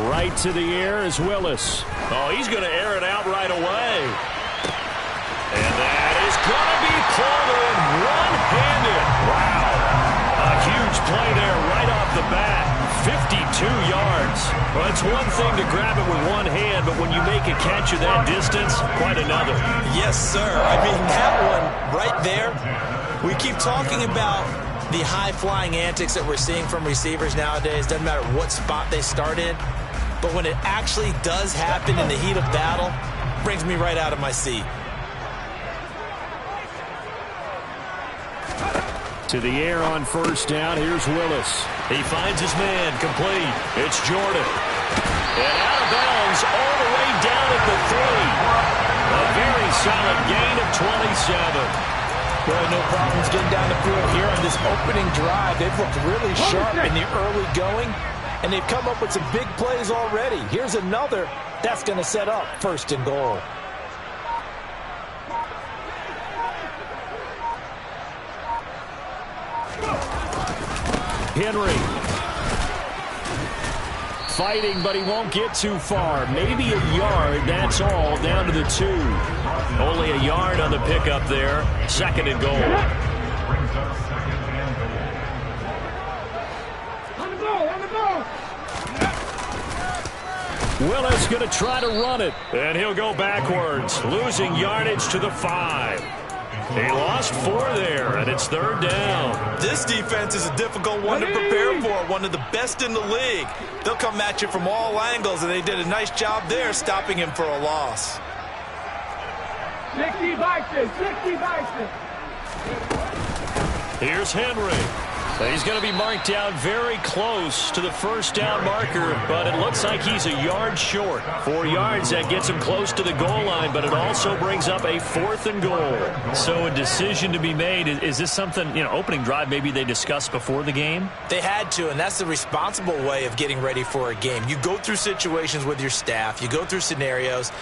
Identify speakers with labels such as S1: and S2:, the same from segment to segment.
S1: Right to the air is Willis.
S2: Oh, he's going to air it out right away. And that is going to be pulled in one-handed. Wow. A huge play there right off the bat. 52 yards. Well, it's one thing to grab it with one hand, but when you make a catch of that distance, quite another.
S3: Yes, sir. I mean, that one right there, we keep talking about the high-flying antics that we're seeing from receivers nowadays. Doesn't matter what spot they start in. But when it actually does happen in the heat of battle, brings me right out of my seat.
S1: To the air on first down. Here's Willis.
S2: He finds his man complete. It's Jordan. And out of bounds all the way down at the 3. A very solid gain of 27.
S4: Well, no problems getting down the field here on this opening drive. They've looked really sharp in the early going, and they've come up with some big plays already. Here's another that's going to set up 1st and goal.
S1: Henry. Fighting, but he won't get too far. Maybe a yard, that's all, down to the 2.
S2: Only a yard on the pickup there. 2nd and goal.
S1: Willis going to try to run it.
S2: And he'll go backwards, losing yardage to the 5. He lost 4 there, and it's 3rd down.
S3: This defense is a difficult one to prepare for, one of the best in the league. They'll come at you from all angles, and they did a nice job there stopping him for a loss.
S5: 60 Bison, 60 Bison.
S2: Here's Henry. He's going to be marked down very close to the 1st down marker, but it looks like he's a yard short. 4 yards, that gets him close to the goal line, but it also brings up a 4th and goal.
S1: So a decision to be made. Is this something, opening drive maybe they discussed before the game?
S3: They had to, and that's the responsible way of getting ready for a game. You go through situations with your staff, you go through scenarios,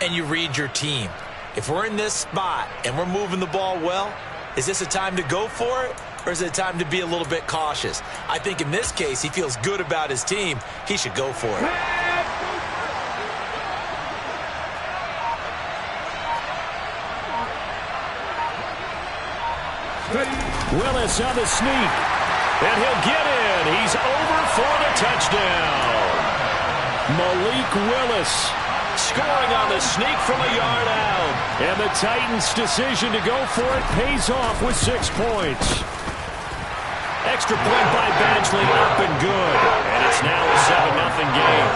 S3: and you read your team. If we're in this spot and we're moving the ball well, is this a time to go for it? Or is it time to be a little bit cautious? I think in this case, he feels good about his team. He should go for it.
S1: Willis on the sneak.
S2: And he'll get in. He's over for the touchdown.
S1: Malik Willis
S2: scoring on the sneak from a yard out.
S1: And the Titans' decision to go for it pays off with 6 points.
S2: Extra point by Badgley, up and good. And it's now a 7-0 game.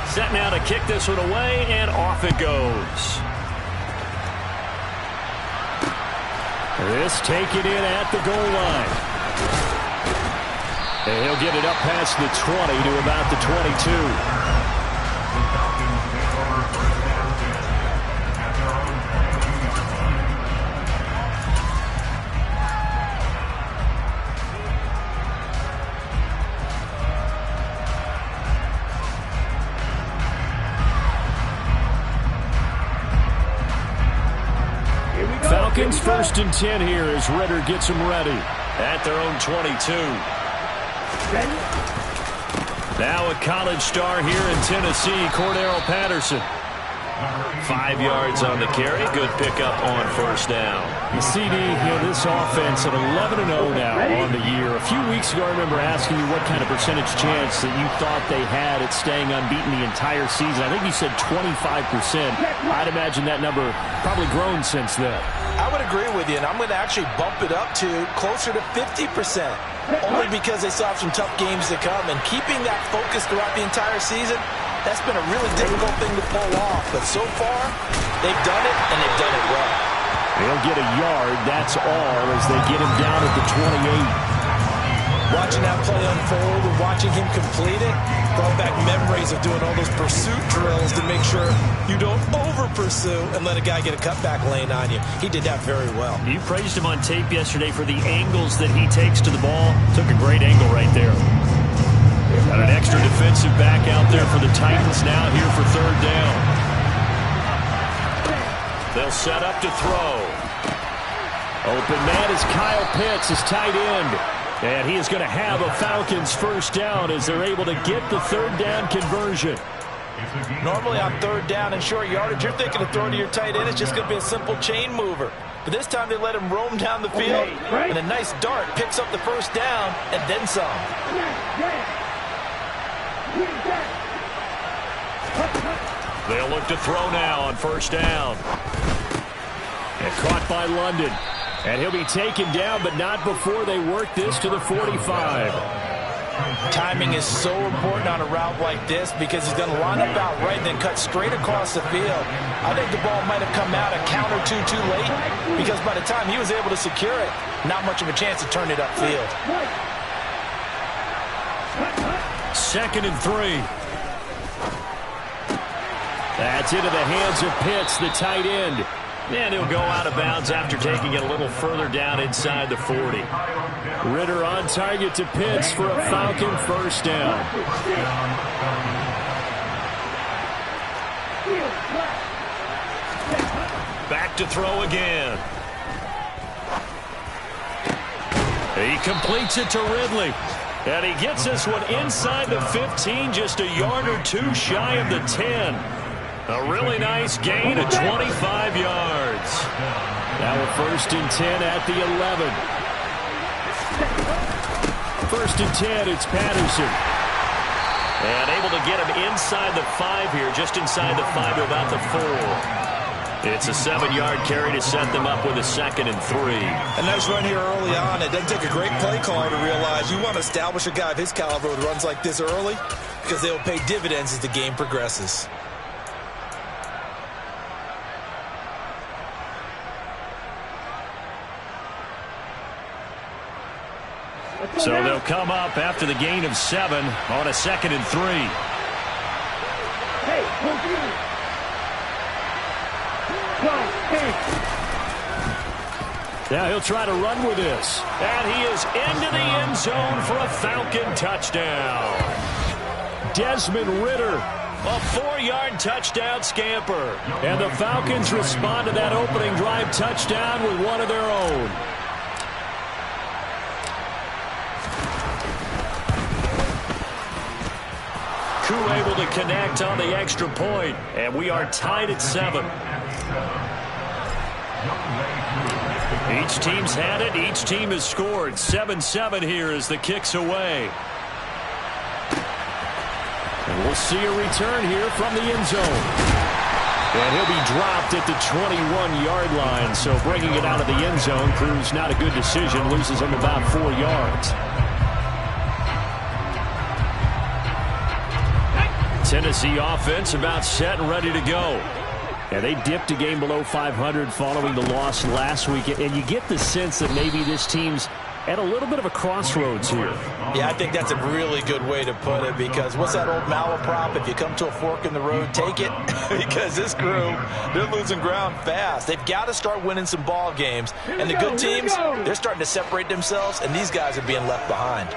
S2: Set now to kick this one away, and off it goes.
S1: This taken in at the goal line. And he'll get it up past the 20 to about the 22. Falcons 1st and 10 here as Ritter gets them ready.
S2: At their own 22. Now a college star here in Tennessee, Cordero Patterson. 5 yards on the carry. Good pickup on 1st down.
S1: The CD, this offense at 11-0 now on the year. A few weeks ago, I remember asking you what kind of percentage chance that you thought they had at staying unbeaten the entire season. I think you said 25%. I'd imagine that number probably grown since then.
S4: I would agree with you, and I'm going to actually bump it up to closer to 50%, only because they still have some tough games to come. And keeping that focus throughout the entire season, that's been a really difficult thing to pull off. But so far, they've done it, and they've done it well.
S1: They'll get a yard, that's all, as they get him down at the 28.
S4: Watching that play unfold and watching him complete it brought back memories of doing all those pursuit drills to make sure you don't over-pursue and let a guy get a cutback lane on you. He did that very well.
S1: You praised him on tape yesterday for the angles that he takes to the ball. Took a great angle right there. Got an extra defensive back out there for the Titans now here for 3rd down.
S2: They'll set up to throw.
S1: Open man is Kyle Pitts, his tight end. And he is going to have a Falcons first down as they're able to get the third down conversion.
S4: Normally on third down and short yardage, you're thinking of throwing to your tight end. It's just going to be a simple chain mover. But this time they let him roam down the field, and a nice dart picks up the first down and then some.
S2: They'll look to throw now on first down.
S1: And caught by London. And he'll be taken down, but not before they work this to the 45.
S4: Timing is so important on a route like this because he's going to line up out right and then cut straight across the field. I think the ball might have come out a count or two too late because by the time he was able to secure it, not much of a chance to turn it upfield.
S1: 2nd and 3. That's into the hands of Pitts, the tight end. And he'll go out of bounds after taking it a little further down inside the 40. Ritter on target to Pitts for a Falcon first down.
S2: Back to throw again.
S1: He completes it to Ridley. And he gets this one inside the 15, just a yard or two shy of the 10. A really nice gain of 25 yards. Now a 1st and 10 at the 11. 1st and 10, it's Patterson.
S2: And able to get him inside the 5 here, just inside the 5 to about the 4. It's a 7-yard carry to set them up with a 2nd and 3.
S4: A nice run here early on. It doesn't take a great play caller to realize you want to establish a guy of his caliber with runs like this early because they will pay dividends as the game progresses.
S1: So they'll come up after the gain of 7 on a 2nd and 3. Now he'll try to run with this.
S2: And he is into the end zone for a Falcon touchdown.
S1: Desmond Ritter.
S2: A 4-yard touchdown scamper.
S1: And the Falcons respond to that opening drive touchdown with one of their own.
S2: Koo able to connect on the extra point, and we are tied at 7.
S1: Each team's had it. Each team has scored. 7-7 here as the kick's away. And we'll see a return here from the end zone. And he'll be dropped at the 21-yard line. So bringing it out of the end zone proves not a good decision. Loses him about 4 yards. Tennessee offense about set and ready to go. Yeah, they dipped a game below 500 following the loss last week. And you get the sense that maybe this team's at a little bit of a crossroads here.
S4: Yeah, I think that's a really good way to put it because what's that old malaprop? If you come to a fork in the road, take it. Because this crew, they're losing ground fast. They've got to start winning some ball games. And the good teams, they're starting to separate themselves, and these guys are being left behind.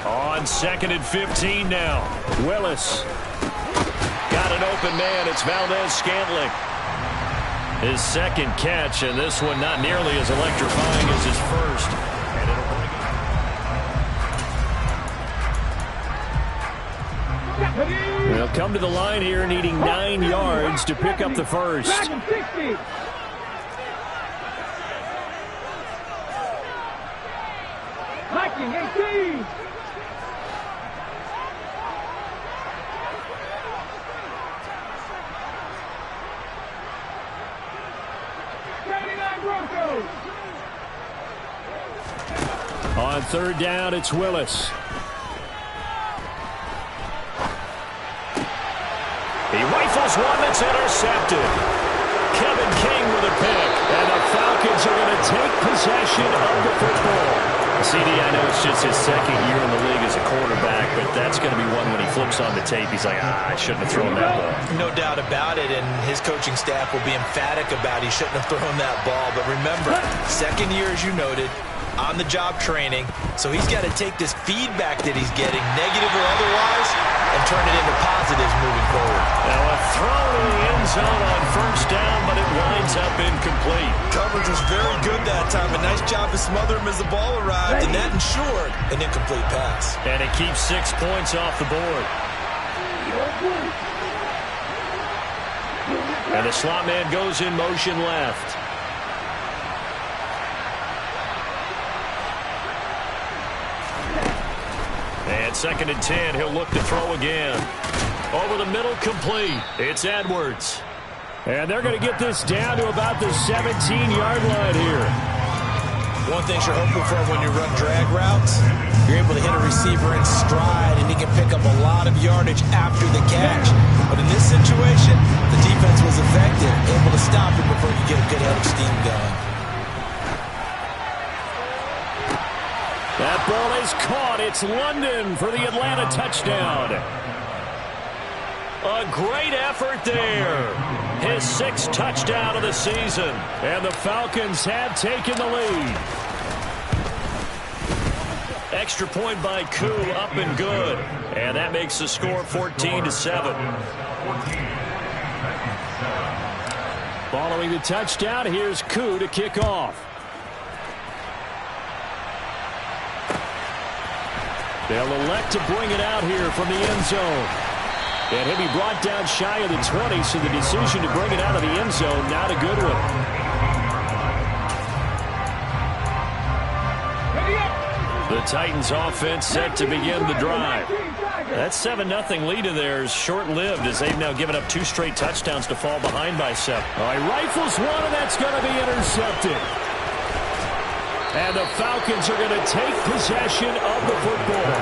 S1: On 2nd and 15 now. Willis.
S2: Got an open man. It's Valdez-Scantling. His 2nd catch, and this one not nearly as electrifying as his first.
S1: They'll come to the line here needing 9 yards to pick up the first.
S5: Hiking 18.
S1: On 3rd down, it's Willis.
S2: He rifles one that's intercepted. Kevin King with a pick.
S1: And the Falcons are going to take possession of the football.
S2: CD, I know it's just his 2nd year in the league as a quarterback, but that's going to be one when he flips on the tape. He's like, I shouldn't have thrown that ball.
S4: No doubt about it, and his coaching staff will be emphatic about he shouldn't have thrown that ball. But remember, 2nd year, as you noted, on-the-job training, so he's got to take this feedback that he's getting, negative or otherwise, and turn it into positives moving forward.
S2: Now a throw zone on first down, but it winds up incomplete.
S4: Coverage was very good that time. A nice job to smother him as the ball arrived, and that ensured an incomplete pass.
S2: And it keeps 6 points off the board. And the slot man goes in motion left. And 2nd and 10, he'll look to throw again. Over the middle, complete. It's Edwards.
S1: And they're going to get this down to about the 17-yard line here.
S4: One thing you're hopeful for when you run drag routes, you're able to hit a receiver in stride, and he can pick up a lot of yardage after the catch. But in this situation, the defense was effective, able to stop him before you get a good head of steam going.
S1: That ball is caught. It's London for the Atlanta touchdown.
S2: A great effort there. His 6th touchdown of the season.
S1: And the Falcons have taken the lead.
S2: Extra point by Koo, up and good. And that makes the score 14-7.
S1: Following the touchdown, here's Koo to kick off. They'll elect to bring it out here from the end zone. And he'll be brought down shy of the 20, so the decision to bring it out of the end zone, not a good one.
S2: The Titans offense set to begin the drive. That 7-0 lead of theirs short-lived as they've now given up 2 straight touchdowns to fall behind by 7.
S1: All right, rifles one, and that's going to be intercepted. And the Falcons are going to take possession of the football.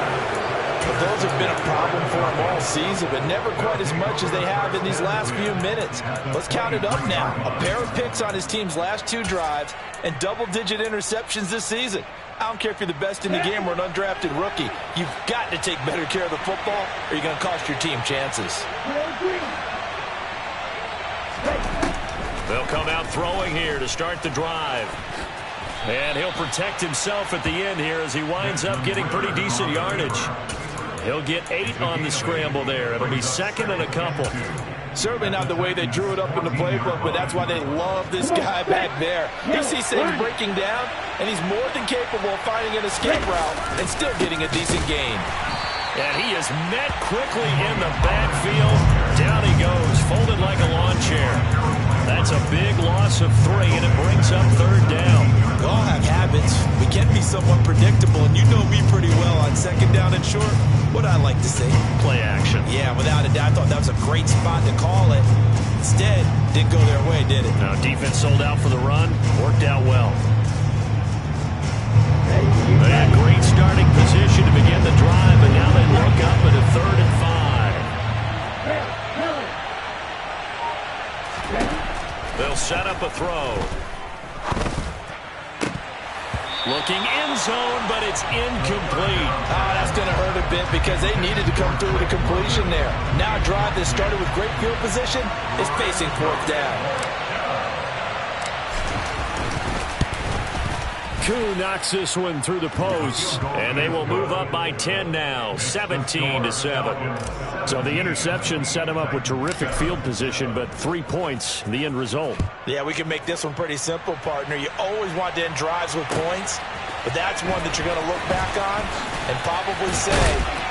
S4: But those have been a problem for them all season, but never quite as much as they have in these last few minutes. Let's count it up now. A pair of picks on his team's last 2 drives and double-digit interceptions this season. I don't care if you're the best in the game or an undrafted rookie. You've got to take better care of the football or you're going to cost your team chances.
S2: They'll come out throwing here to start the drive. And he'll protect himself at the end here as he winds up getting pretty decent yardage. He'll get 8 on the scramble there. It'll be 2nd and a couple.
S4: Certainly not the way they drew it up in the playbook, but that's why they love this guy back there. He sees things breaking down, and he's more than capable of finding an escape route and still getting a decent gain.
S2: And he is met quickly in the backfield. Down he goes, folded like a lawn chair. That's a big loss of 3, and it brings up 3rd down.
S4: We all have habits. We can be somewhat predictable, and you know me pretty well on 2nd down and short. What I like to say?
S2: Play action.
S4: Yeah, without a doubt, I thought that was a great spot to call it. Instead, didn't go their way, did it?
S2: Now, defense sold out for the run. Worked out well. They had great starting position to begin the drive, and now they look up at a 3rd and 5. They'll set up a throw. Looking end zone, but it's incomplete.
S4: That's going to hurt a bit because they needed to come through with a completion there. Now a drive that started with great field position is facing 4th down.
S1: Koo knocks this one through the post.
S2: And they will move up by 10 now, 17-7.
S1: So the interception set him up with terrific field position, but 3 points, the end result.
S4: Yeah, we can make this one pretty simple, partner. You always want to end drives with points, but that's one that you're going to look back on and probably say,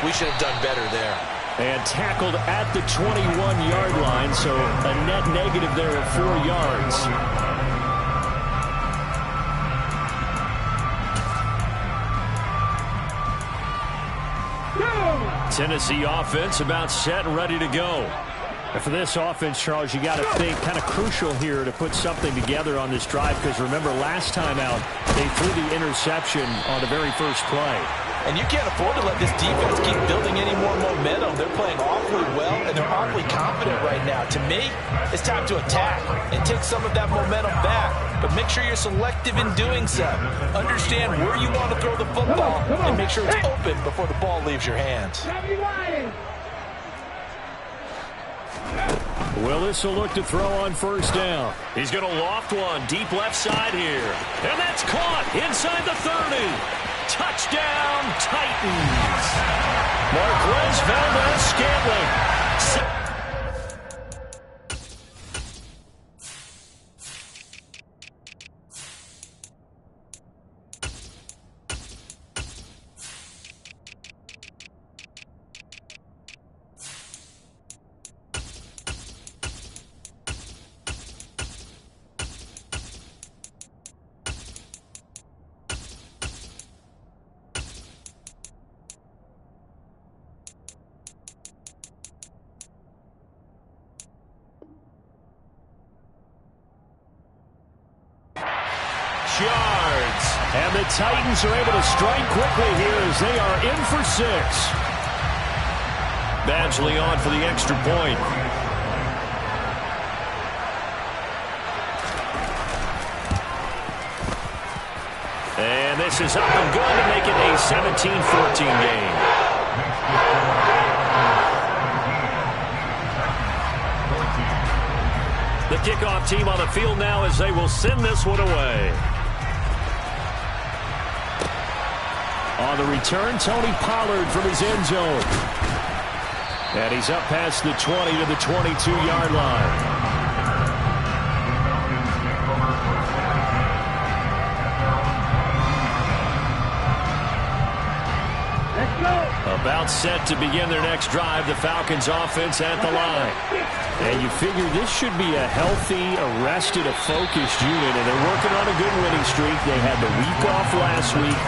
S4: we should have done better there.
S1: And tackled at the 21-yard line, so a net negative there of 4 yards.
S2: Tennessee offense about set and ready to go.
S1: And for this offense, Charles, you got to think kind of crucial here to put something together on this drive, because remember last time out they threw the interception on the very first play.
S4: And you can't afford to let this defense keep building any more momentum. They're playing awfully well, and they're awfully confident right now. To me, it's time to attack and take some of that momentum back. But make sure you're selective in doing so. Understand where you want to throw the football and make sure it's open before the ball leaves your hands.
S1: Willis will look to throw on first down.
S2: He's going to loft one deep left side here. And that's caught inside the 30. Touchdown, Titans. Marquez Valdez-Scantling. yards.
S1: And the Titans are able to strike quickly here as they are in for 6.
S2: Badgley on for the extra point.
S1: And this is up and good to make it a 17-14 game. The kickoff team on the field now as they will send this one away. On the return, Tony Pollard from his end zone. And he's up past the 20 to the 22-yard line. About set to begin their next drive, the Falcons offense at the line. And you figure this should be a healthy, arrested, a focused unit, and they're working on a good winning streak. They had the week off last week.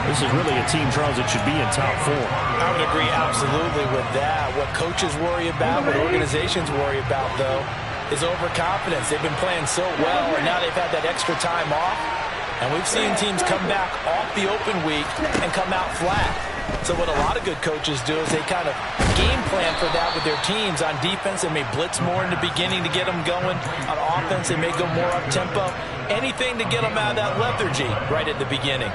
S1: This is really a team, Charles, that should be in top 4.
S4: I would agree absolutely with that. What coaches worry about, what organizations worry about, though, is overconfidence. They've been playing so well, and now they've had that extra time off. And we've seen teams come back off the open week and come out flat. So what a lot of good coaches do is they kind of game plan for that with their teams. On defense, they may blitz more in the beginning to get them going. On offense, they may go more up-tempo. Anything to get them out of that lethargy right at the beginning.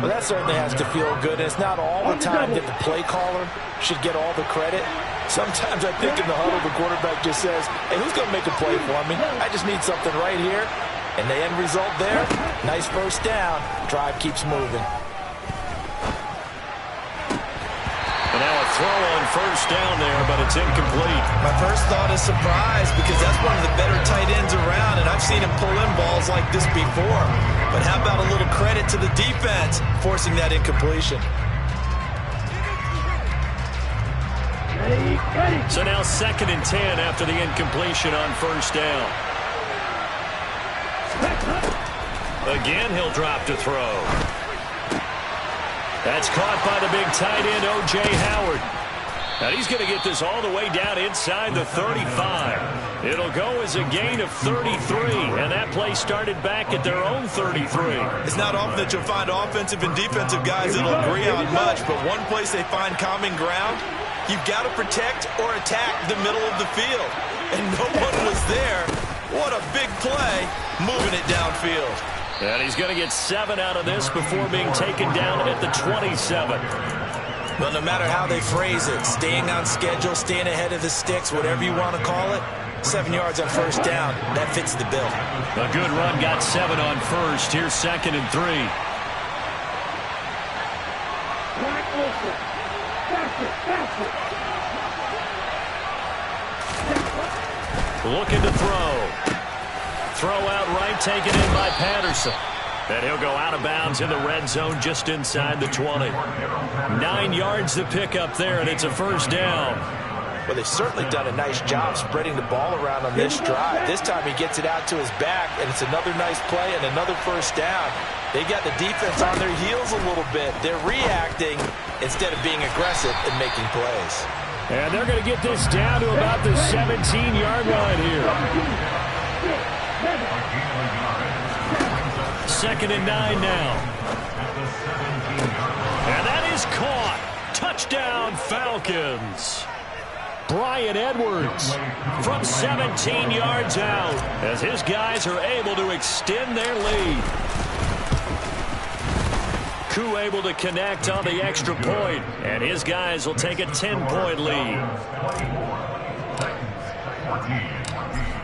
S4: Well, that certainly has to feel good. And it's not all the time that the play caller should get all the credit. Sometimes I think in the huddle, the quarterback just says, hey, who's going to make a play for me? I just need something right here. And the end result there, nice first down. Drive keeps moving.
S2: And now a throw on first down there, but it's incomplete.
S3: My first thought is surprise because that's one of the better tight ends around, and I've seen him pull in balls like this before. But how about a little credit to the defense forcing that incompletion?
S1: So now 2nd and 10 after the incompletion on first down.
S2: Again, he'll drop to throw.
S1: That's caught by the big tight end, O.J. Howard. And he's going to get this all the way down inside the 35. It'll go as a gain of 33, and that play started back at their own 33.
S3: It's not often that you'll find offensive and defensive guys that'll agree on much, but one place they find common ground, you've got to protect or attack the middle of the field. And no one was there. What a big play, moving it downfield.
S1: And he's going to get 7 out of this before being taken down at the 27.
S3: Well, no matter how they phrase it, staying on schedule, staying ahead of the sticks, whatever you want to call it, 7 yards on first down, that fits the bill.
S1: A good run, got 7 on first. Here's 2nd and 3. Looking to throw. Throw out right, taken in by Patterson. And he'll go out of bounds in the red zone just inside the 20. 9 yards to pick up there, and it's a first down.
S4: Well, they've certainly done a nice job spreading the ball around on this drive. This time he gets it out to his back, and it's another nice play and another first down. They've got the defense on their heels a little bit. They're reacting instead of being aggressive and making plays.
S1: And they're going to get this down to about the 17-yard line here. 2nd and 9 now. And that is caught. Touchdown, Falcons. Bryan Edwards from 17 yards out as his guys are able to extend their lead. Koo able to connect on the extra point, and his guys will take a 10-point lead.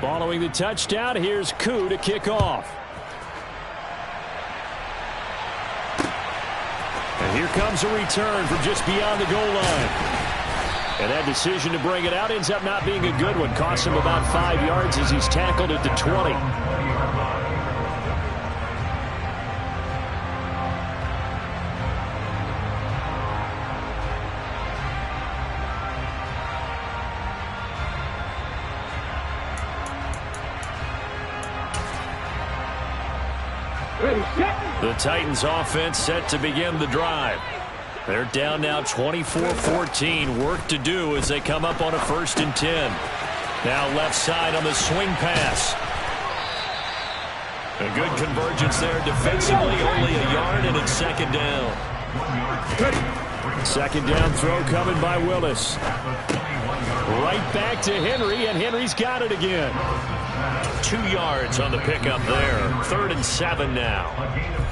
S1: Following the touchdown, here's Koo to kick off. And here comes a return from just beyond the goal line. And that decision to bring it out ends up not being a good one. Costs him about 5 yards as he's tackled at the 20. The Titans offense set to begin the drive. They're down now 24-14. Work to do as they come up on a 1st and 10. Now left side on the swing pass.
S2: A good convergence there defensively, only a yard, and it's second down.
S1: Second down throw coming by Willis. Right back to Henry, and Henry's got it again.
S2: 2 yards on the pickup there. 3rd and 7 now.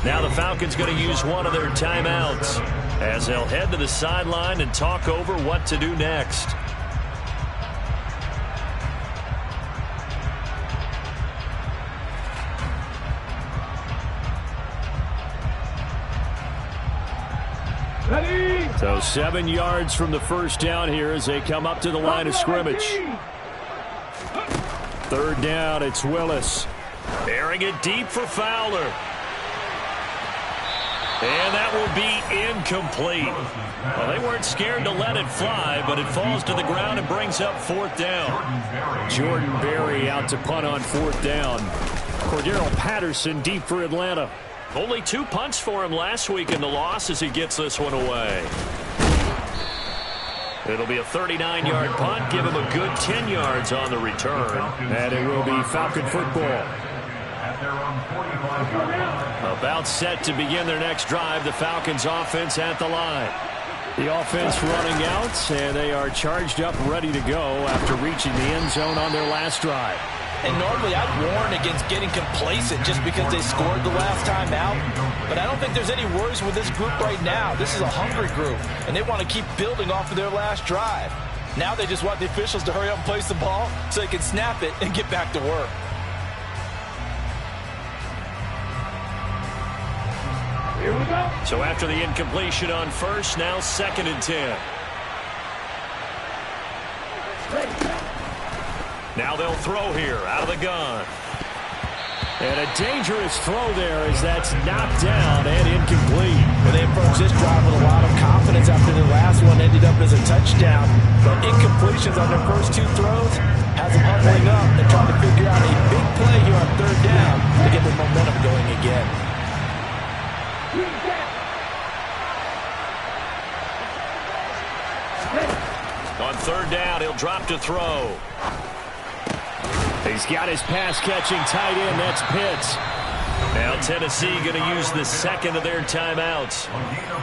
S2: Now the Falcons going to use one of their timeouts as they'll head to the sideline and talk over what to do next.
S1: So 7 yards from the first down here as they come up to the line of scrimmage. 3rd down, it's Willis.
S2: Airing it deep for Fowler. And that will be incomplete. Well, they weren't scared to let it fly, but it falls to the ground and brings up 4th down.
S1: Jordan Berry out to punt on 4th down. Cordero Patterson deep for Atlanta.
S2: Only 2 punts for him last week in the loss as he gets this one away. It'll be a 39-yard punt. Give him a good 10 yards on the return.
S1: And it will be Falcon football.
S2: About set to begin their next drive. The Falcons offense at the line.
S1: The offense running out, and they are charged up, ready to go after reaching the end zone on their last drive.
S4: And normally I'd warn against getting complacent just because they scored the last time out. But I don't think there's any worries with this group right now. This is a hungry group, and they want to keep building off of their last drive. Now they just want the officials to hurry up and place the ball so they can snap it and get back to work.
S5: Here we go.
S2: So after the incompletion on first, now 2nd and 10. Now they'll throw here out of the gun.
S1: And a dangerous throw there as that's knocked down and incomplete.
S4: Well, they approached this drive with a lot of confidence after their last one ended up as a touchdown. But incompletions on their first 2 throws has them huddling up and trying to figure out a big play here on 3rd down to get their momentum going again.
S2: On 3rd down, he'll drop to throw.
S1: He's got his pass-catching tight end. That's Pitts.
S2: Now Tennessee going to use the 2nd of their timeouts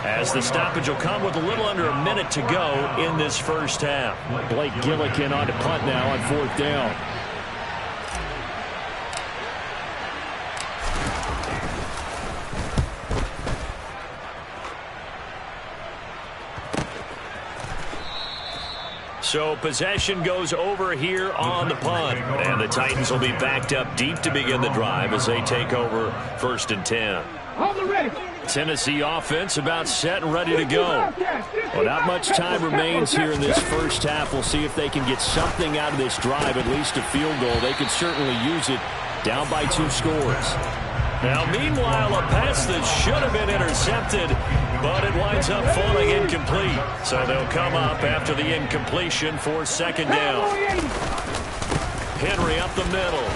S2: as the stoppage will come with a little under a minute to go in this first half.
S1: Blake Gillikin on to punt now on 4th down.
S2: So possession goes over here on the punt. And the Titans will be backed up deep to begin the drive as they take over 1st and 10.
S1: Tennessee offense about set and ready to go. Well, not much time remains here in this first half. We'll see if they can get something out of this drive, at least a field goal. They could certainly use it down by 2 scores.
S2: Now, meanwhile, a pass that should have been intercepted, but it winds up falling incomplete. So they'll come up after the incompletion for 2nd down. Henry up the middle.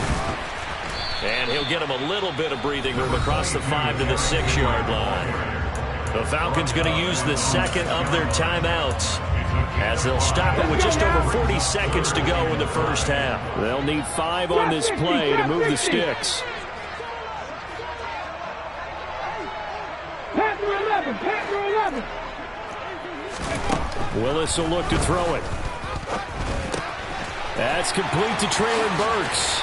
S2: And he'll get him a little bit of breathing room across the 5 to the 6-yard line. The Falcons going to use the 2nd of their timeouts as they'll stop it with just over 40 seconds to go in the first half.
S1: They'll need 5 on this play to move the sticks. Willis will look to throw it. That's complete to Traylon Burks.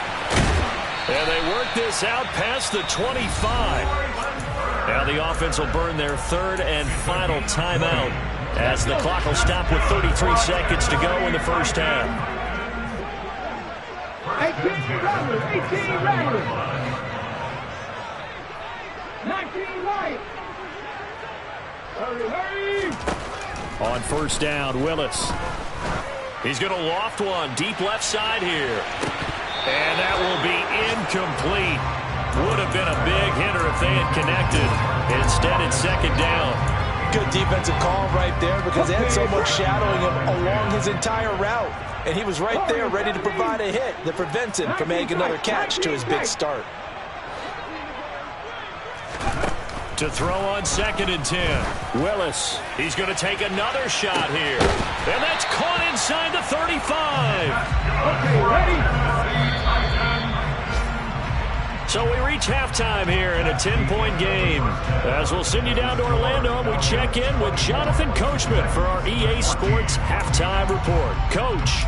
S2: And they work this out past the 25. Now the offense will burn their 3rd and final timeout as the clock will stop with 33 seconds to go in the first half.
S5: 18 Rattler. 19 White. Hurry.
S1: On 1st down, Willis.
S2: He's going to loft one deep left side here. And that will be incomplete. Would have been a big hitter if they had connected. Instead, it's 2nd down.
S4: Good defensive call right there because they had someone shadowing him along his entire route. And he was right there ready to provide a hit that prevents him from making another catch to his big start.
S2: To throw on 2nd and 10.
S1: Willis.
S2: He's going to take another shot here. And that's caught inside the 35.
S5: Okay, ready.
S1: So we reach halftime here in a 10-point game. As we'll send you down to Orlando, and we check in with Jonathan Coachman for our EA Sports Halftime Report. Coach.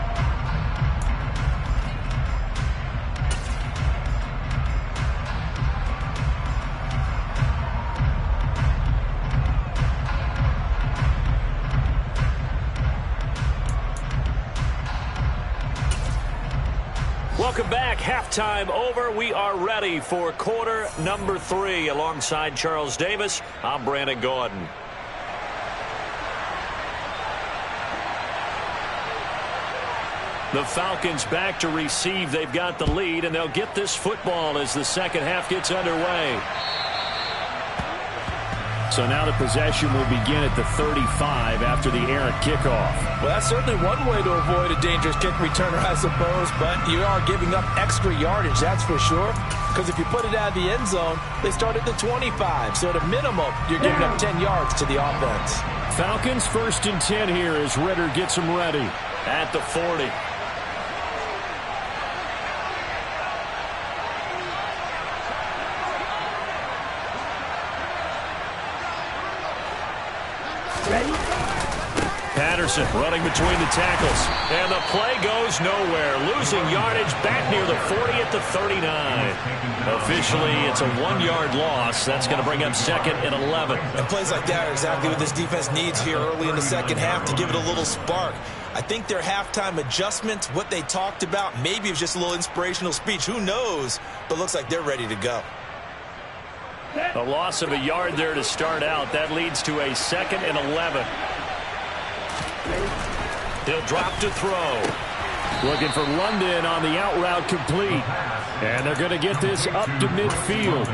S1: Welcome back. Halftime over. We are ready for quarter number 3. Alongside Charles Davis, I'm Brandon Gordon. The Falcons back to receive. They've got the lead, and they'll get this football as the second half gets underway. So now the possession will begin at the 35 after the errant kickoff.
S4: Well, that's certainly one way to avoid a dangerous kick returner, I suppose, but you are giving up extra yardage, that's for sure. Because if you put it out of the end zone, they start at the 25. So at a minimum, you're giving up 10 yards to the offense.
S1: Falcons 1st and 10 here as Ritter gets them ready at the 40. Patterson running between the tackles. And the play goes nowhere. Losing yardage back near the 40 at the 39. Officially, it's a 1-yard loss. That's going to bring up 2nd and 11.
S3: And plays like that are exactly what this defense needs here early in the second half to give it a little spark. I think their halftime adjustments, what they talked about, maybe it was just a little inspirational speech. Who knows? But looks like they're ready to go.
S1: A loss of a yard there to start out. That leads to a 2nd and 11. He'll drop to throw. Looking for London on the out route complete. And they're going to get this up to midfield.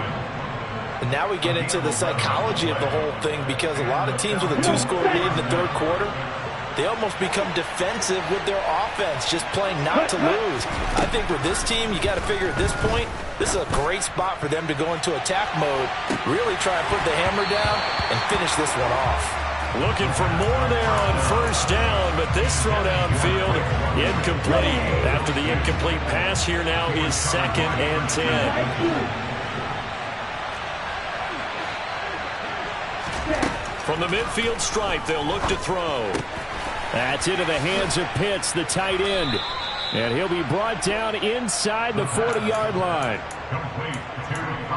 S4: And now we get into the psychology of the whole thing, because a lot of teams with a 2-score lead in the third quarter, they almost become defensive with their offense, just playing not to lose. I think with this team, you got to figure at this point, this is a great spot for them to go into attack mode, really try and put the hammer down and finish this one off.
S1: Looking for more there on 1st down, but this throw downfield incomplete. After the incomplete pass, here now is 2nd and 10. From the midfield stripe, they'll look to throw. That's into the hands of Pitts, the tight end. And he'll be brought down inside the 40-yard line.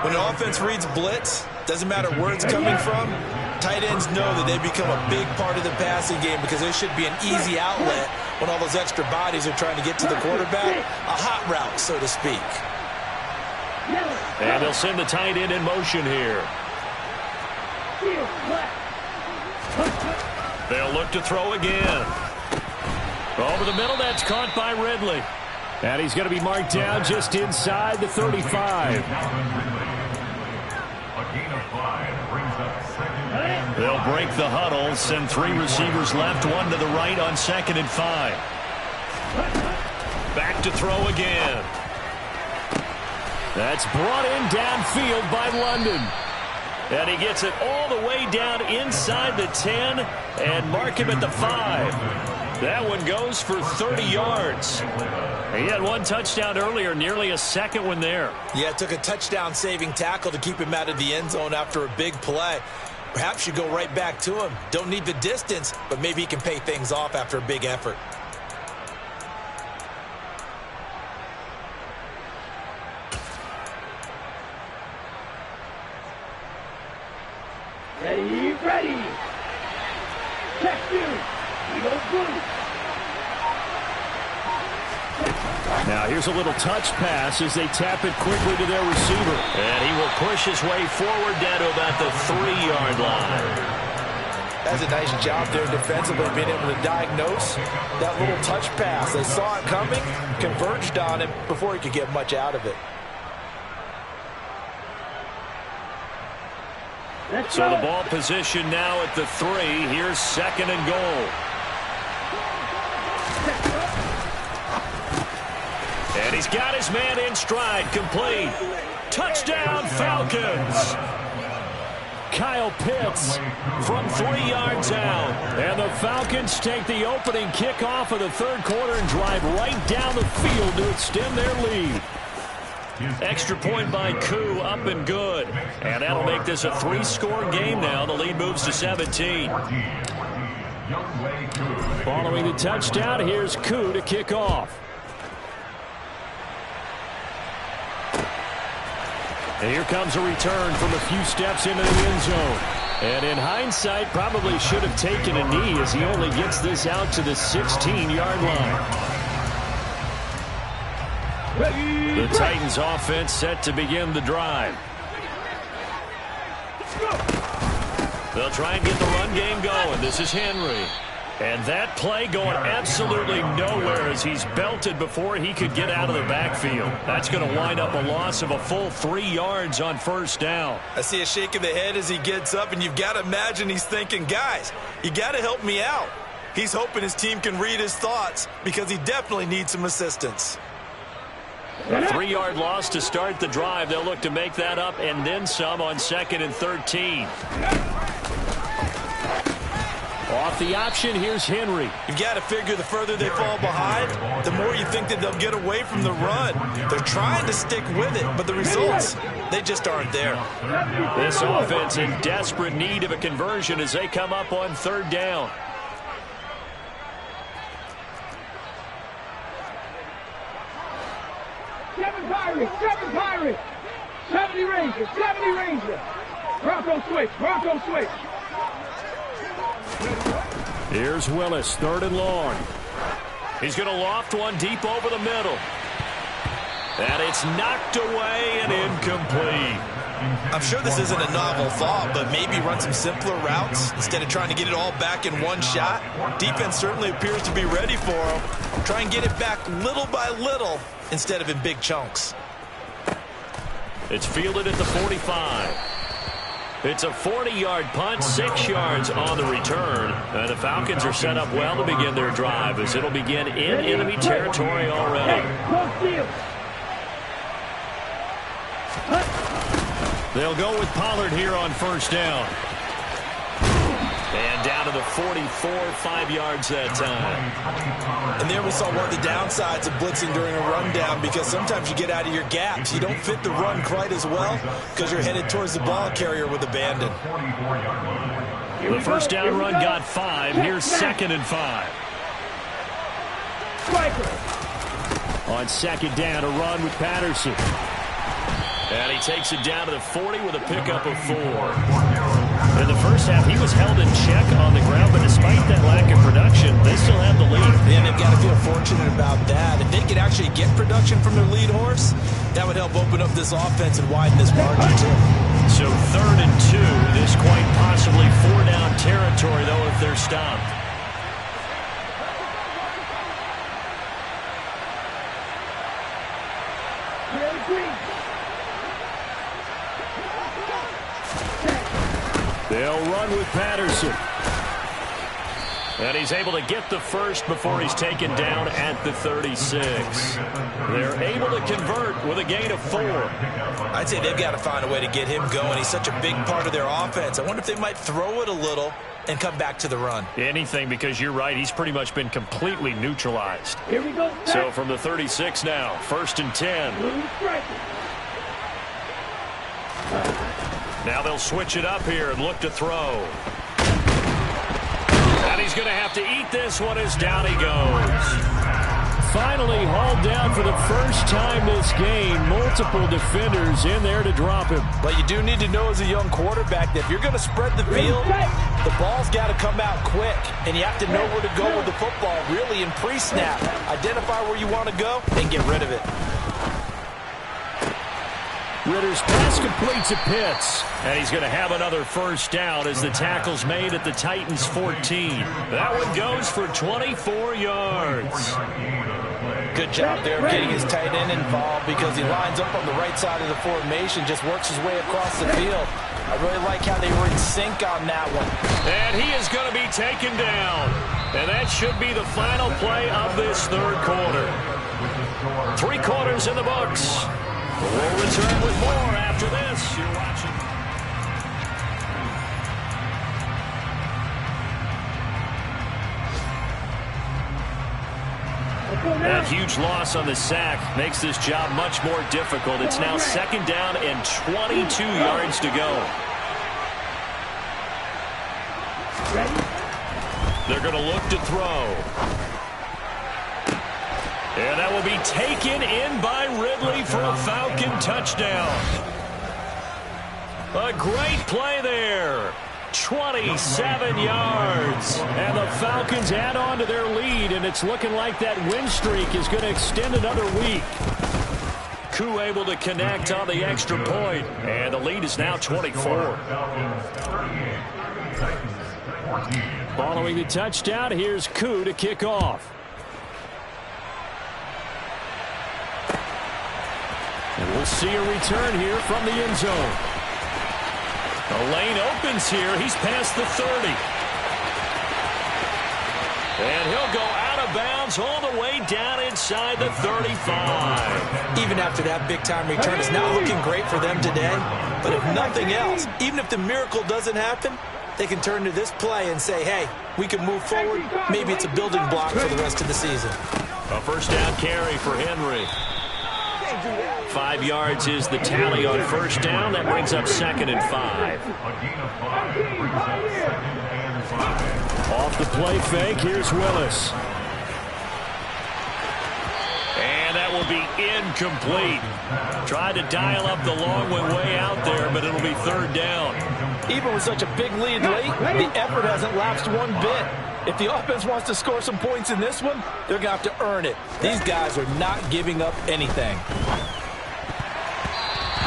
S3: When an offense reads blitz, doesn't matter where it's coming from, tight ends know that they become a big part of the passing game, because there should be an easy outlet when all those extra bodies are trying to get to the quarterback. A hot route, so to speak.
S1: And they'll send the tight end in motion here. They'll look to throw again. Over the middle, that's caught by Ridley. And he's going to be marked down just inside the 35. They'll break the huddle, send 3 receivers left, 1 to the right on 2nd and 5. Back to throw again. That's brought in downfield by London. And he gets it all the way down inside the 10 and mark him at the 5. That one goes for 30 yards. He had 1 touchdown earlier, nearly a 2nd one there.
S3: Yeah, it took a touchdown-saving tackle to keep him out of the end zone after a big play. Perhaps you go right back to him. Don't need the distance, but maybe he can pay things off after a big effort.
S5: Ready. Check 2. Eagles blue.
S1: Now here's a little touch pass as they tap it quickly to their receiver. And he will push his way forward down to about the 3-yard line.
S4: That's a nice job there defensively, being able to diagnose that little touch pass. They saw it coming, converged on him before he could get much out of it.
S1: So the ball position now at the 3. Here's 2nd and goal. And he's got his man in stride, complete. Touchdown, Falcons. Kyle Pitts from 3 yards out. And the Falcons take the opening kickoff of the third quarter and drive right down the field to extend their lead. Extra point by Koo, up and good. And that'll make this a 3-score game now. The lead moves to 17. Following the touchdown, here's Koo to kick off. And here comes a return from a few steps into the end zone. And in hindsight, probably should have taken a knee as he only gets this out to the 16-yard line. The Titans offense set to begin the drive. They'll try and get the run game going. This is Henry. And that play going absolutely nowhere as he's belted before he could get out of the backfield. That's going to wind up a loss of a full 3 yards on first down.
S4: I see a shake of the head as he gets up, and you've got to imagine he's thinking, guys, you got to help me out. He's hoping his team can read his thoughts because he definitely needs some assistance.
S1: A 3-yard loss to start the drive. They'll look to make that up and then some on 2nd and 13. Off the option, here's Henry.
S4: You've got to figure the further they fall behind, the more you think that they'll get away from the run. They're trying to stick with it, but the results, they just aren't there.
S1: This offense in desperate need of a conversion as they come up on 3rd down.
S5: Seven Pirates, 70 Rangers. Bronco switch.
S1: Here's Willis, 3rd and long. He's going to loft one deep over the middle. And it's knocked away and incomplete.
S4: I'm sure this isn't a novel thought, but maybe run some simpler routes instead of trying to get it all back in one shot. Defense certainly appears to be ready for him. Try and get it back little by little instead of in big chunks.
S1: It's fielded at the 45. It's a 40-yard punt, 6 yards on the return. And the Falcons are set up well to begin their drive as it'll begin in enemy territory already. They'll go with Pollard here on 1st down. And down to the 44, 5 yards that time.
S4: And there we saw one of the downsides of blitzing during a rundown, because sometimes you get out of your gaps. You don't fit the run quite as well because you're headed towards the ball carrier with abandon.
S1: The 1st down run got 5. Here's 2nd and 5. On 2nd down, a run with Patterson. And he takes it down to the 40 with a pickup of 4. In the first half, he was held in check on the ground, but despite that lack of production, they still have the lead.
S4: And they've got to feel fortunate about that. If they could actually get production from their lead horse, that would help open up this offense and widen this margin too.
S1: So 3rd and 2, this quite possibly 4-down territory, though, if they're stopped. They'll run with Patterson. And he's able to get the first before he's taken down at the 36. They're able to convert with a gain of 4.
S4: I'd say they've got to find a way to get him going. He's such a big part of their offense. I wonder if they might throw it a little and come back to the run.
S1: Anything, because you're right, he's pretty much been completely neutralized.
S5: Here we go.
S1: So from the 36 now, 1st and 10. Now they'll switch it up here and look to throw. And he's going to have to eat this one as down he goes. Finally hauled down for the first time this game. Multiple defenders in there to drop him.
S4: But you do need to know as a young quarterback that if you're going to spread the field, the ball's got to come out quick. And you have to know where to go with the football, really in pre-snap. Identify where you want to go and get rid of it.
S1: Ritter's pass completes at Pitts. And he's going to have another 1st down as the tackle's made at the Titans' 14. That one goes for 24 yards.
S4: Good job there of getting his tight end involved, because he lines up on the right side of the formation, just works his way across the field. I really like how they were in sync on that one.
S1: And he is going to be taken down. And that should be the final play of this 3rd quarter. 3 quarters in the books. We'll return with more after this. You're watching. That huge loss on the sack makes this job much more difficult. It's now 2nd down and 22 yards to go. They're going to look to throw. And that will be taken in by Ridley for a Falcon touchdown. A great play there. 27 yards. And the Falcons add on to their lead, and it's looking like that win streak is going to extend another week. Koo able to connect on the extra point, and the lead is now 24. Following the touchdown, here's Koo to kick off. And we'll see a return here from the end zone. The lane opens here. He's past the 30. And he'll go out of bounds all the way down inside the 35.
S3: Even after that big-time return, it's not looking great for them today. But if nothing else, even if the miracle doesn't happen, they can turn to this play and say, hey, we can move forward. Maybe it's a building block for the rest of the season.
S1: A first down carry for Henry. 5 yards is the tally on first down. That brings up 2nd and 5. Off the play fake, here's Willis. And that will be incomplete. Tried to dial up the long one way out there, but it'll be 3rd down.
S4: Even with such a big lead late, the effort hasn't lapsed one bit. If the offense wants to score some points in this one, they're going to have to earn it. These guys are not giving up anything.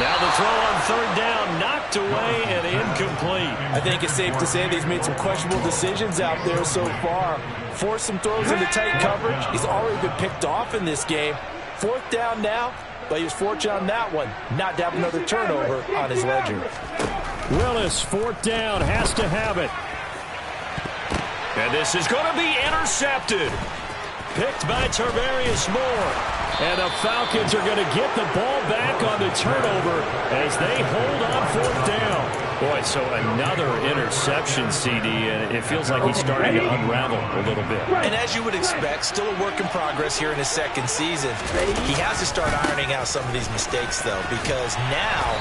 S1: Now the throw on 3rd down, knocked away and incomplete.
S4: I think it's safe to say that he's made some questionable decisions out there so far. Forced some throws into tight coverage. He's already been picked off in this game. 4th down now, but he was fortunate on that one, not to have another turnover on his ledger.
S1: Willis, 4th down, has to have it. And this is going to be intercepted. Picked by Tarvarius Moore. And the Falcons are going to get the ball back on the turnover as they hold on 4th down. Boy, so another interception, CD, and it feels like he's starting to unravel a little bit.
S3: And as you would expect, still a work in progress here in his 2nd season. He has to start ironing out some of these mistakes, though, because now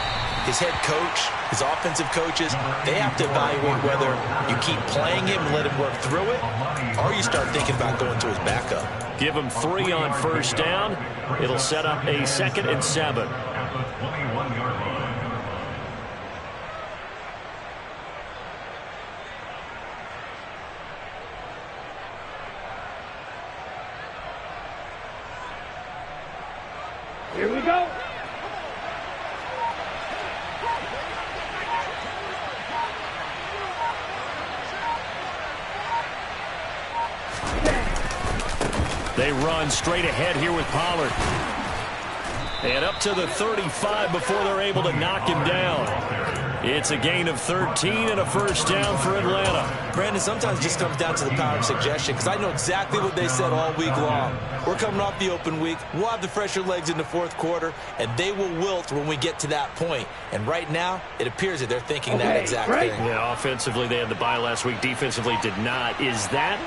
S3: his head coach, his offensive coaches, they have to evaluate whether you keep playing him and let him work through it, or you start thinking about going to his backup.
S1: Give him 3 on first down. It'll set up a 2nd and 7.
S5: Here we go.
S1: They run straight ahead here with Pollard. And up to the 35 before they're able to knock him down. It's a gain of 13 and a first down for Atlanta.
S3: Brandon, sometimes it just comes down to the power of suggestion, because I know exactly what they said all week long. We're coming off the open week. We'll have the fresher legs in the 4th quarter, and they will wilt when we get to that point. And right now, it appears that they're thinking that exact thing.
S1: Yeah, offensively, they had the bye last week. Defensively, did not. Is that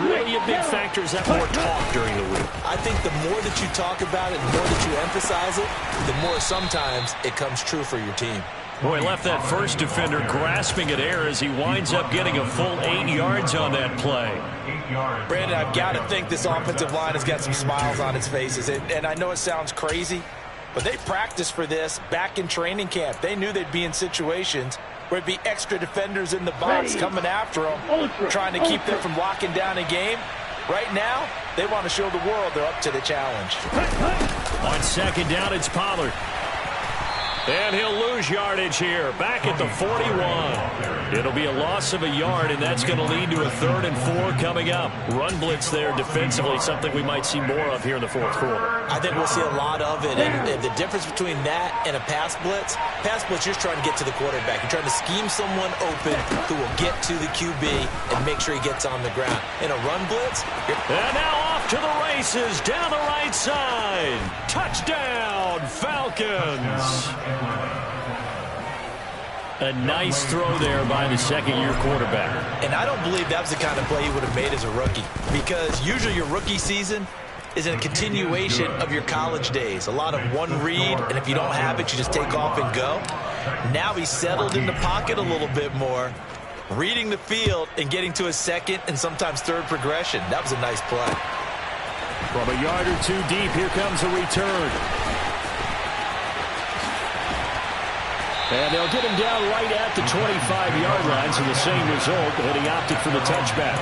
S1: really a big factor? Is that more talk during the week?
S3: I think the more that you talk about it, the more that you emphasize it, the more sometimes it comes true for your team.
S1: Boy, left that first defender grasping at air as he winds up getting a full 8 yards on that play.
S4: Brandon, I've got to think this offensive line has got some smiles on its faces. And I know it sounds crazy, but they practiced for this back in training camp. They knew they'd be in situations where it'd be extra defenders in the box coming after them, trying to keep them from locking down a game. Right now, they want to show the world they're up to the challenge.
S1: On 2nd down, it's Pollard. And he'll lose yardage here, back at the 41. It'll be a loss of a yard, and that's going to lead to a 3rd and 4 coming up. Run blitz there defensively, something we might see more of here in the 4th quarter.
S3: I think we'll see a lot of it, and the difference between that and a pass blitz, you're just trying to get to the quarterback. You're trying to scheme someone open who will get to the QB and make sure he gets on the ground. In a run blitz,
S1: and now off to the races, down the right side. Touchdown, Falcons. A nice throw there by the 2nd-year quarterback.
S3: And I don't believe that was the kind of play he would have made as a rookie, because usually your rookie season
S4: is a continuation of your college days. A lot of one read, and if you don't have it, you just take off and go. Now he's settled in the pocket a little bit more, reading the field and getting to a second and sometimes third progression. That was a nice play.
S1: From a yard or two deep, here comes a return. And they'll get him down right at the 25-yard line, so the same result, but he opted for the touchback.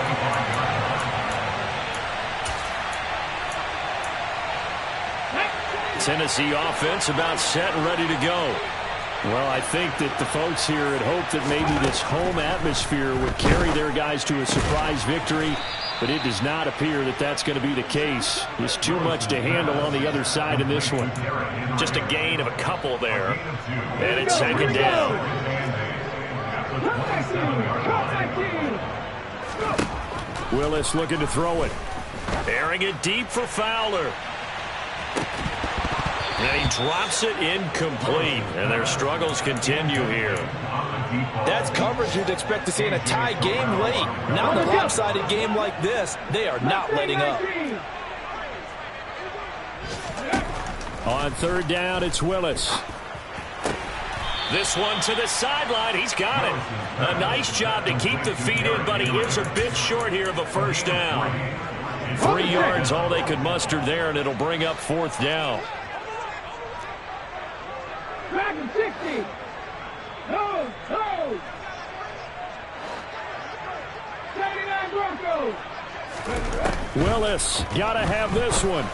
S1: Tennessee offense about set and ready to go. Well, I think that the folks here had hoped that maybe this home atmosphere would carry their guys to a surprise victory, but it does not appear that that's going to be the case. There's too much to handle on the other side in this one.
S2: Just a gain of a couple there. And it's second down.
S1: Willis looking to throw it.
S2: Airing it deep for Fowler. And he drops it incomplete. And their struggles continue here.
S4: That's coverage you'd expect to see in a tie game late. Now in a lopsided game like this, they are not letting up.
S1: On third down, it's Willis.
S2: This one to the sideline. He's got it. A nice job to keep the feet in, but he is a bit short here of a first down.
S1: 3 yards all they could muster there, and it'll bring up fourth down.
S5: Back in 60. No, no. 79 Broncos.
S1: Willis, gotta have this one.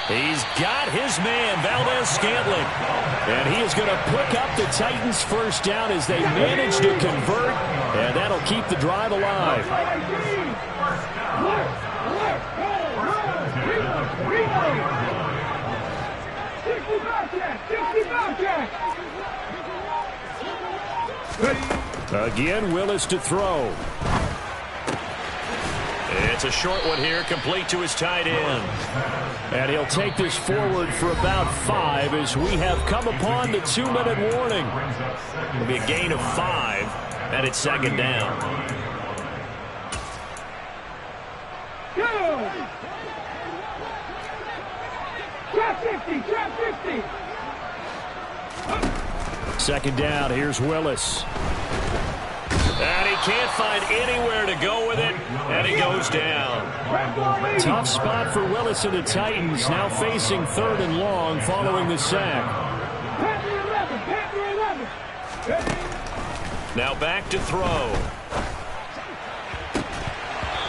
S2: He's got his man, Valdez-Scantling.
S1: And he is going to pick up the Titans' first down as they manage to convert, and that'll keep the drive alive. Again, Willis to throw.
S2: It's a short one here, complete to his tight end.
S1: And he'll take this forward for about 5 as we have come upon the 2-minute warning.
S2: It'll be a gain of 5, and it's second down.
S5: Go! Trap 50, trap 50.
S1: Second down, here's Willis.
S2: And he can't find anywhere to go with it, and he goes down.
S1: Tough spot for Willis and the Titans, now facing third and long following the sack.
S2: Now back to throw.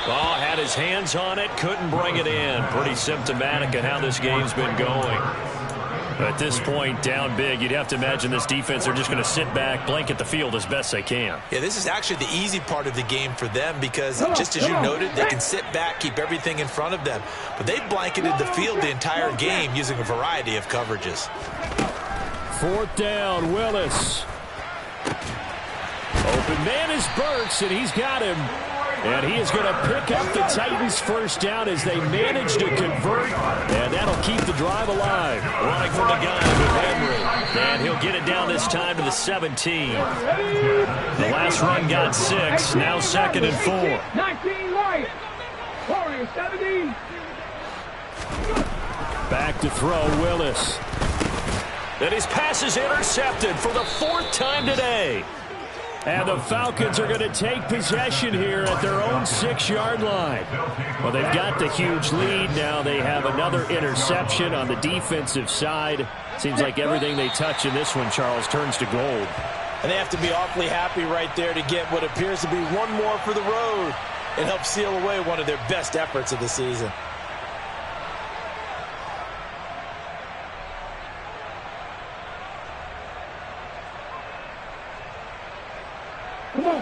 S2: Ball had his hands on it, couldn't bring it in. Pretty symptomatic of how this game's been going. At this point, down big, you'd have to imagine this defense are just going to sit back, blanket the field as best they can.
S3: Yeah, this is actually the easy part of the game for them because, just as you noted, they can sit back, keep everything in front of them. But they've blanketed the field the entire game using a variety of coverages.
S1: Fourth down, Willis. Open man is Burks, and he's got him. And he is going to pick up the Titans' first down as they manage to convert, and that'll keep the drive alive.
S2: Running from the gun with Henry, and he'll get it down this time to the 17. The last run got 6, now second and 4.
S5: 19 right. Warriors 17.
S1: Back to throw, Willis.
S2: And his pass is intercepted for the 4th time today.
S1: And the Falcons are going to take possession here at their own 6-yard line. Well, they've got the huge lead. Now they have another interception on the defensive side. Seems like everything they touch in this one, Charles, turns to gold.
S4: And they have to be awfully happy right there to get what appears to be one more for the road and help seal away one of their best efforts of the season.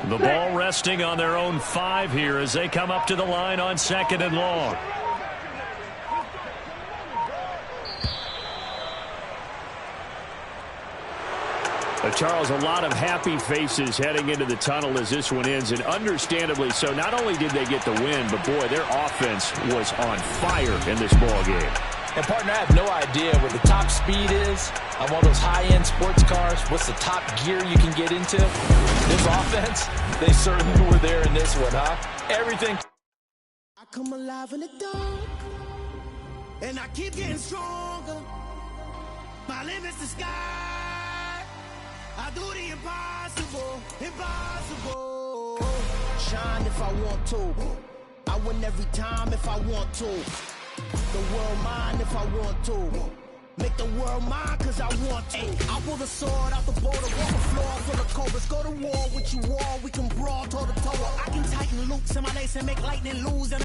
S2: The ball resting on their own 5 here as they come up to the line on second and long.
S1: Charles, a lot of happy faces heading into the tunnel as this one ends, and understandably so. Not only did they get the win, but boy, their offense was on fire in this ball game.
S4: And, partner, I have no idea what the top speed is on one of those high-end sports cars. What's the top gear you can get into? This offense, they certainly were there in this one, huh? Everything.
S6: I come alive in the dark. And I keep getting stronger. My limit's the sky. I do the impossible, impossible. Shine if I want to. I win every time if I want to. The world mine if I want to. Make the world mine cause I want to. I pull the sword out the border, walk the floor full of cobras. Go to war with you all, we can brawl toe to toe. I can tighten loops in my lace and make lightning lose.